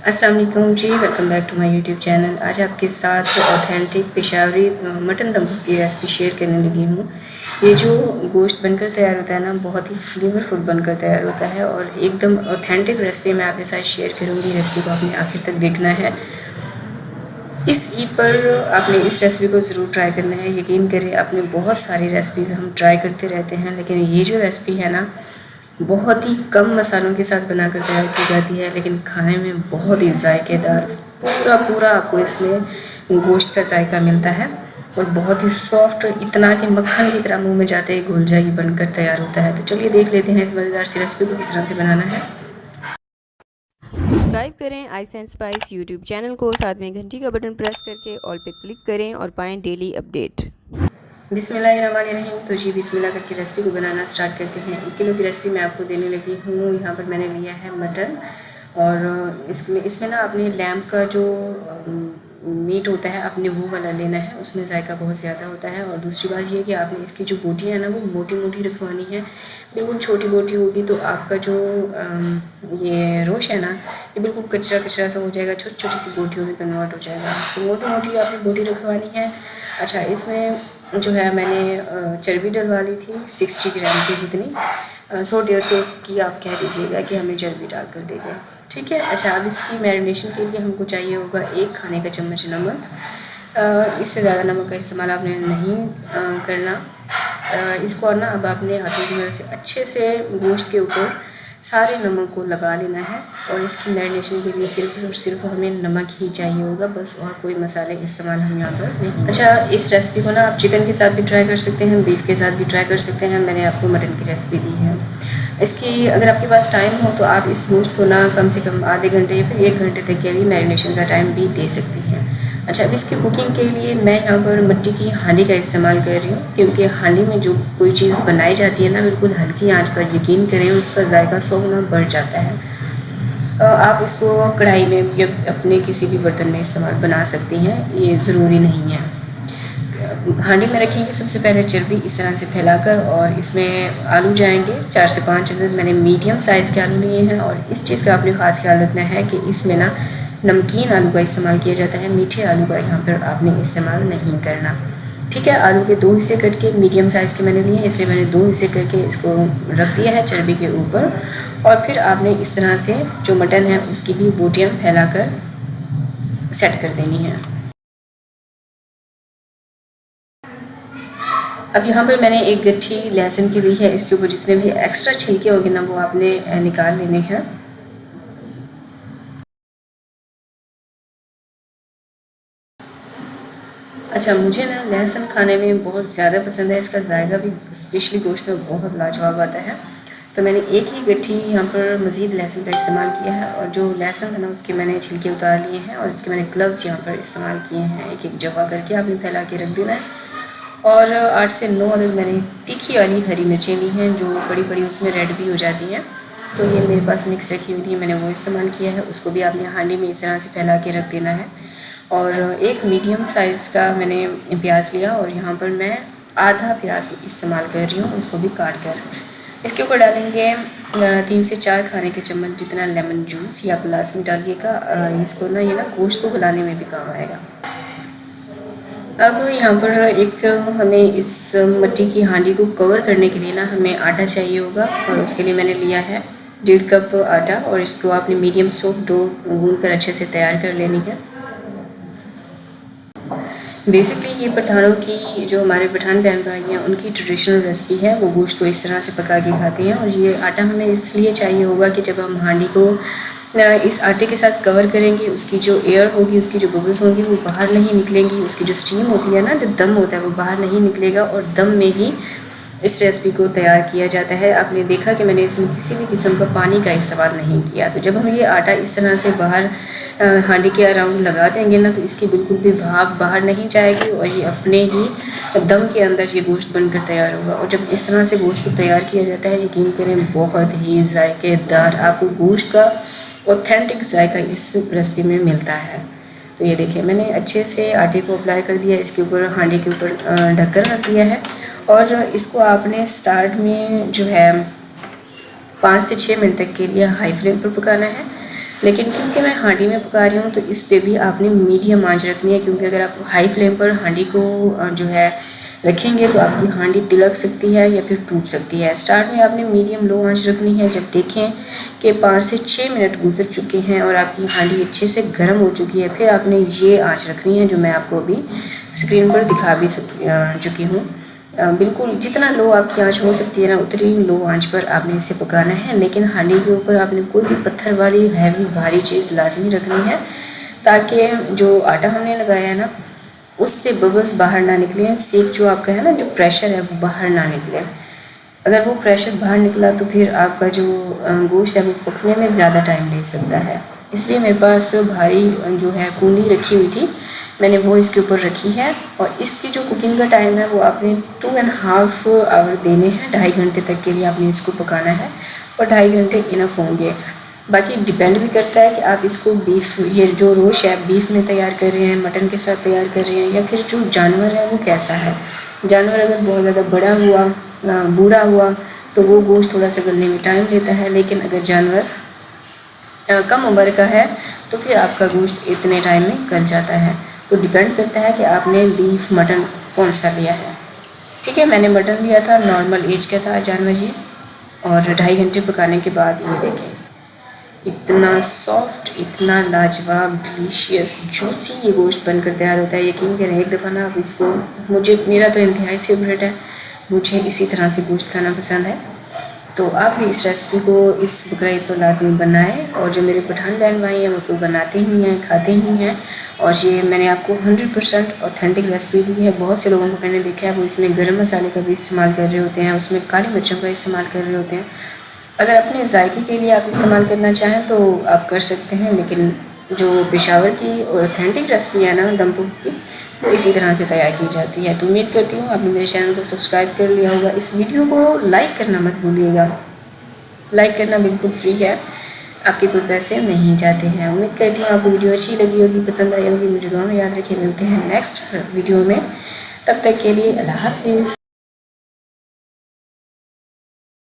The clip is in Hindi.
अस्सलाम वालेकुम जी, welcome back to my YouTube channel. आज आपके साथ ऑथेंटिक पेशावरी मटन दम्बुक्त की रेसिपी शेयर करने लगी हूँ। ये जो गोश्त बनकर तैयार होता है ना, बहुत ही फ्लेवरफुल बनकर तैयार होता है और एकदम ऑथेंटिक रेसिपी मैं आपके साथ शेयर करूँगी। रेसिपी को आपने आखिर तक देखना है। इस ईद पर आपने इस रेसिपी को ज़रूर ट्राई करना है। यकीन करें, आपने बहुत सारी रेसिपीज़ हम ट्राई करते रहते हैं, लेकिन ये जो रेसिपी है ना, बहुत ही कम मसालों के साथ बनाकर तैयार की जाती है, लेकिन खाने में बहुत ही जायकेदार पूरा आपको इसमें गोश्त का जायका मिलता है और बहुत ही सॉफ्ट, इतना कि मक्खन की तरह मुंह में जाते ही घुल जाएगी, बनकर तैयार होता है। तो चलिए देख लेते हैं इस मज़ेदार सी रेसिपी को किस तरह से बनाना है। सब्सक्राइब करें ice and spice YouTube channel को, साथ में घंटी का बटन प्रेस करके ऑल पे क्लिक करें और पाएं डेली अपडेट। बिस्मिल्लाहिर्रहमानिर्रहीम। तो जी बिस्मिल्लाह करके रेसिपी को बनाना स्टार्ट करते हैं। 1 किलो की रेसिपी मैं आपको देने लगी हूँ। यहाँ पर मैंने लिया है मटन और इसमें ना अपने लैम्प का जो मीट होता है, अपने वो वाला लेना है। उसमें जायका बहुत ज़्यादा होता है। और दूसरी बात ये कि आपने इसकी जो बोटियाँ हैं ना, वो मोटी मोटी रखवानी है। बिल्कुल छोटी बोटी होगी तो आपका जो ये रोश है ना, ये बिल्कुल कचरा कचरा सा हो जाएगा, छोटी छोटी सी बोटियों में कन्वर्ट हो जाएगा। तो मोटी मोटी आपने बोटी रखवानी है। अच्छा, इसमें जो है मैंने चर्बी डलवा ली थी 60 ग्राम की जितनी, 100-150 की आप कह दीजिएगा कि हमें चर्बी डाल कर दे दें, ठीक है। अच्छा, अब इसकी मैरिनेशन के लिए हमको चाहिए होगा 1 खाने का चम्मच नमक। इससे ज़्यादा नमक का इस्तेमाल आपने नहीं करना। इसको ना अब आपने हाथों की मदद से अच्छे से गोश्त के ऊपर सारे नमक को लगा लेना है। और इसकी मैरिनेशन के लिए सिर्फ और सिर्फ हमें नमक ही चाहिए होगा, बस, और कोई मसाले इस्तेमाल हम यहाँ पर नहीं। अच्छा, इस रेसिपी को ना आप चिकन के साथ भी ट्राई कर सकते हैं, बीफ के साथ भी ट्राई कर सकते हैं। मैंने आपको मटन की रेसिपी दी है। इसकी अगर आपके पास टाइम हो तो आप इस गोश्त को ना कम से कम आधे घंटे या फिर 1 घंटे तक के लिए मैरिनेशन का टाइम भी दे सकती हैं। अच्छा, अब इसकी कुकिंग के लिए मैं यहाँ पर मिट्टी की हांडी का इस्तेमाल कर रही हूँ, क्योंकि हांडी में जो कोई चीज़ बनाई जाती है ना, बिल्कुल हल्की आंच पर, यकीन करें, उसका जायका 100 गुना बढ़ जाता है। आप इसको कढ़ाई में या अपने किसी भी बर्तन में इस्तेमाल बना सकती हैं, ये ज़रूरी नहीं है। हांडी में रखेंगे सबसे पहले चर्बी इस तरह से फैलाकर, और इसमें आलू जाएंगे 4 से 5 अदद। मैंने मीडियम साइज़ के आलू लिए हैं। और इस चीज़ का आपने ख़ास ख्याल रखना है कि इसमें ना नमकीन आलू का इस्तेमाल किया जाता है, मीठे आलू का यहाँ पर आपने इस्तेमाल नहीं करना, ठीक है। आलू के 2 हिस्से करके मीडियम साइज़ के मैंने लिए, इसलिए मैंने 2 हिस्से करके इसको रख दिया है चर्बी के ऊपर। और फिर आपने इस तरह से जो मटन है उसकी भी बोटियाँ फैलाकर सेट कर देनी है। अब यहाँ पर मैंने एक गट्ठी लहसुन की ली है। इसके ऊपर जितने भी एक्स्ट्रा छिलके होंगे ना, वो आपने निकाल लेने हैं। अच्छा, मुझे ना लहसुन खाने में बहुत ज़्यादा पसंद है। इसका जायका भी स्पेशली गोश्त में बहुत लाजवाब आता है। तो मैंने एक ही गट्ठी यहाँ पर मज़ीद लहसुन का इस्तेमाल किया है। और जो लहसुन है ना, उसके मैंने छिलके उतार लिए हैं और इसके मैंने ग्लव्स यहाँ पर इस्तेमाल किए हैं। एक एक जगह करके आपने फैला के रख देना है। और 8 से 9 अदद मैंने तीखी वाली हरी मिर्चें ली हैं, जो बड़ी बड़ी उसमें रेड भी हो जाती हैं। तो ये मेरे पास मिक्स रखी हुई थी, मैंने वो इस्तेमाल किया है। उसको भी आपने हांडी में इस तरह से फैला के रख देना है। और एक मीडियम साइज़ का मैंने प्याज लिया और यहाँ पर मैं आधा प्याज इस्तेमाल कर रही हूँ, उसको भी काट कर। इसके ऊपर डालेंगे 3 से 4 खाने के चम्मच जितना लेमन जूस, या आप लास्ट में डालिएगा। इसको ना, ये ना गोश्त को गलाने में भी काम आएगा। अब यहाँ पर एक हमें इस मिट्टी की हांडी को कवर करने के लिए ना हमें आटा चाहिए होगा। और उसके लिए मैंने लिया है 1.5 कप आटा। और इसको आपने मीडियम सॉफ्ट डो गूंद कर अच्छे से तैयार कर लेनी है। बेसिकली ये पठानों की, जो हमारे पठान बहन भाई हैं, उनकी ट्रेडिशनल रेसिपी है। वो गोश्त को इस तरह से पका के खाते हैं। और ये आटा हमें इसलिए चाहिए होगा कि जब हम हांडी को इस आटे के साथ कवर करेंगे, उसकी जो एयर होगी, उसकी जो बबल्स होंगी, वो बाहर नहीं निकलेंगी। उसकी जो स्टीम होती है ना, जो दम होता है, वो बाहर नहीं निकलेगा। और दम में ही इस रेसिपी को तैयार किया जाता है। आपने देखा कि मैंने इसमें किसी भी किस्म का पानी का इस्तेमाल नहीं किया। तो जब हम ये आटा इस तरह से बाहर हांडी के अराउंड लगा देंगे ना, तो इसकी बिल्कुल भी भाप बाहर नहीं जाएगी और ये अपने ही दम के अंदर ये गोश्त बनकर तैयार होगा। और जब इस तरह से गोश्त को तैयार किया जाता है, यकीन करें, बहुत ही जायकेदार आपको गोश्त का ऑथेंटिक जायका इस रेसिपी में मिलता है। तो ये देखिए, मैंने अच्छे से आटे को अप्लाई कर दिया, इसके ऊपर हांडी के ऊपर ढककर रख दिया है। और इसको आपने स्टार्ट में जो है 5 से 6 मिनट तक के लिए हाई फ्लेम पर पकाना है। लेकिन क्योंकि मैं हांडी में पका रही हूँ तो इस पे भी आपने मीडियम आंच रखनी है, क्योंकि अगर आप हाई फ्लेम पर हांडी को जो है रखेंगे तो आपकी हांडी तिलक सकती है या फिर टूट सकती है। स्टार्ट में आपने मीडियम लो आंच रखनी है। जब देखें कि 5 से 6 मिनट गुजर चुके हैं और आपकी हांडी अच्छे से गर्म हो चुकी है, फिर आपने ये आंच रखनी है जो मैं आपको अभी स्क्रीन पर दिखा भी चुकी हूँ। बिल्कुल जितना लो आपकी आंच हो सकती है ना, उतनी लो आंच पर आपने इसे पकाना है। लेकिन हांडी के ऊपर आपने कोई भी पत्थर वाली हैवी भारी चीज़ लाजमी रखनी है, ताकि जो आटा हमने लगाया है ना उससे बबल्स बाहर ना निकले, सेक जो आपका है ना, जो प्रेशर है वो बाहर ना निकले। अगर वो प्रेशर बाहर निकला तो फिर आपका जो गोश्त है वो पकने में ज़्यादा टाइम ले सकता है। इसलिए मेरे पास भारी जो है कूंडी रखी हुई थी, मैंने वो इसके ऊपर रखी है। और इसकी जो कुकिंग का टाइम है वो आपने 2.5 आवर देने हैं। 2.5 घंटे तक के लिए आपने इसको पकाना है और 2.5 घंटे इनफ होंगे। बाकी डिपेंड भी करता है कि आप इसको बीफ, ये जो रोश है बीफ में तैयार कर रहे हैं, मटन के साथ तैयार कर रहे हैं, या फिर जो जानवर है वो कैसा है। जानवर अगर बहुत ज़्यादा बड़ा हुआ, बूढ़ा हुआ तो वो गोश्त थोड़ा सा गलने में टाइम लेता है। लेकिन अगर जानवर कम उम्र का है तो फिर आपका गोश्त इतने टाइम में गल जाता है। तो डिपेंड करता है कि आपने बीफ मटन कौन सा लिया है। ठीक है, मैंने मटन लिया था, नॉर्मल एज का था जानवर ये। और 2.5 घंटे पकाने के बाद ये देखें इतना सॉफ्ट, इतना लाजवाब, डिलीशियस, जूसी ये गोश्त बनकर तैयार होता है। यकीन करें एक दफ़ा ना आप इसको, मेरा तो इंतहाई फेवरेट है, मुझे इसी तरह से गोश्त खाना पसंद है। तो आप भी इस रेसिपी को इस बकरा ईद पर लाजमी बनाएं। और जो मेरे पठान बहन भाई हैं वो तो बनाते ही हैं, खाते ही हैं। और ये मैंने आपको 100% ऑथेंटिक रेसिपी दी है। बहुत से लोगों को मैंने देखा है वो इसमें गर्म मसाले का भी इस्तेमाल कर रहे होते हैं, उसमें काली मिर्चों का इस्तेमाल कर रहे होते हैं। अगर अपने जायके के लिए आप इस्तेमाल करना चाहें तो आप कर सकते हैं, लेकिन जो पेशावर की ऑथेंटिक रेसिपी है ना दुम्पुक्त की, वो इसी तरह से तैयार की जाती है। तो उम्मीद करती हूँ आपने मेरे चैनल को सब्सक्राइब कर लिया होगा। इस वीडियो को लाइक करना मत भूलिएगा, लाइक करना बिल्कुल फ्री है, आपके कोई पैसे नहीं जाते हैं। उम्मीद करती हूँ आपको वीडियो अच्छी लगी होगी, पसंद आई होगी। मुझे दुआ में याद रखिए, मिलते हैं नेक्स्ट वीडियो में। तब तक के लिए अल्लाह हाफिज़।